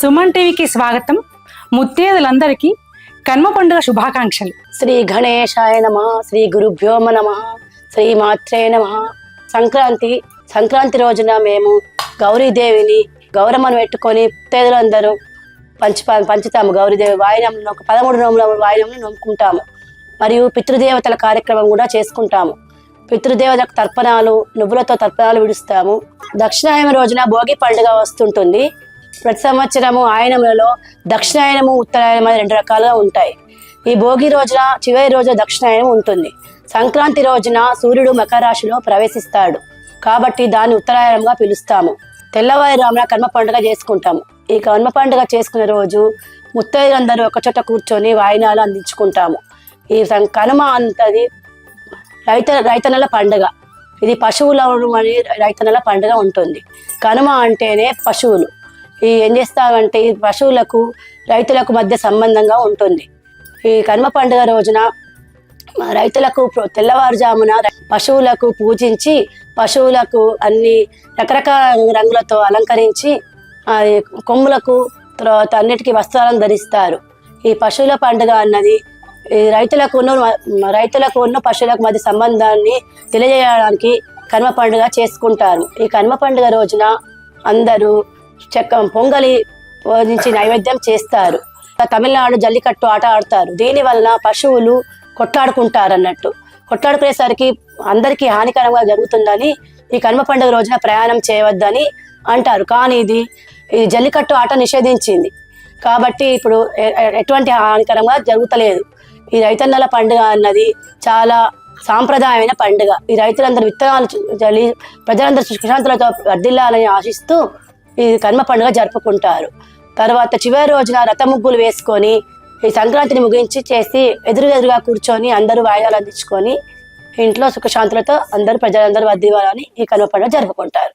సుమన్ టీవీకి స్వాగతం. ముత్తేదులందరికీ కన్మ పండుగ శుభాకాంక్షలు. శ్రీ గణేశాయ నమ, శ్రీ గురుభ్యో నమ, శ్రీ మాత్రే నమ. సంక్రాంతి రోజున మేము గౌరీదేవిని గౌరమ్మను పెట్టుకొని ముత్తేదులందరూ పంచుతాము. గౌరీదేవి వాయినంలో 13 నోముల వాయినంను నమ్ముకుంటాము. మరియు పితృదేవతల కార్యక్రమం కూడా చేసుకుంటాము. పితృదేవతలకు తర్పణాలు, నువ్వులతో తర్పణాలు విడుస్తాము. దక్షిణాయనం రోజున భోగి పండుగ వస్తుంటుంది. ప్రతి సంవత్సరము ఆయనములలో దక్షిణాయనము, ఉత్తరాయణం అని 2 రకాలుగా ఉంటాయి. ఈ భోగి రోజున చివరి రోజు దక్షిణాయనం ఉంటుంది. సంక్రాంతి రోజున సూర్యుడు మకర రాశిలో ప్రవేశిస్తాడు కాబట్టి దాన్ని ఉత్తరాయణంగా పిలుస్తాము. తెల్లవారుజామున కర్మ పండుగ చేసుకుంటాము. ఈ కర్మ పండుగ చేసుకునే రోజు ముత్తైదులందరూ ఒకచోట కూర్చొని వాయినాలు అందించుకుంటాము. ఈ కనుమ అంతది రైతన్నల పండుగ. ఇది పశువుల రైతన్నల పండుగ ఉంటుంది. కనుమ అంటేనే పశువులు. ఏం చేస్తామంటే ఈ పశువులకు రైతులకు మధ్య సంబంధంగా ఉంటుంది. ఈ కనుమ పండుగ రోజున రైతులకు తెల్లవారుజామున పశువులకు పూజించి పశువులకు అన్ని రకరకాల రంగులతో అలంకరించి కొమ్ములకు తర్వాత అన్నిటికీ వస్త్రాలను ధరిస్తారు. ఈ పశువుల పండుగ అన్నది రైతులకు ఉన్న పశువులకు మధ్య సంబంధాన్ని తెలియజేయడానికి కనుమ పండుగ చేసుకుంటారు. ఈ కనుమ పండుగ రోజున అందరూ పొంగలి నుంచి నైవేద్యం చేస్తారు. తమిళనాడు జల్లికట్టు ఆట ఆడతారు. దీని వలన పశువులు కొట్లాడుకుంటారు అన్నట్టు. కొట్లాడుకునేసరికి అందరికీ హానికరంగా జరుగుతుందని ఈ కనుమ పండుగ రోజున ప్రయాణం చేయవద్దని అంటారు. కానీ ఇది జల్లికట్టు ఆట నిషేధించింది కాబట్టి ఇప్పుడు ఎటువంటి హానికరంగా జరుగుతలేదు. ఈ రైతన్నల పండుగ అన్నది చాలా సాంప్రదాయమైన పండుగ. ఈ రైతులందరూ విత్తనాలు చల్లి ప్రజలందరూ సుఖశాంతులతో వర్ధిల్లాలని ఆశిస్తూ ఈ కనుమ పండుగ జరుపుకుంటారు. తర్వాత చివరి రోజున రథ ముగ్గులు వేసుకొని ఈ సంక్రాంతిని ముగించి చేసి ఎదురుగా కూర్చొని అందరూ వాయిదాలు అందించుకొని ఇంట్లో సుఖశాంతులతో ప్రజలందరూ వర్ధిల్లాలని ఈ కనుమ పండుగ జరుపుకుంటారు.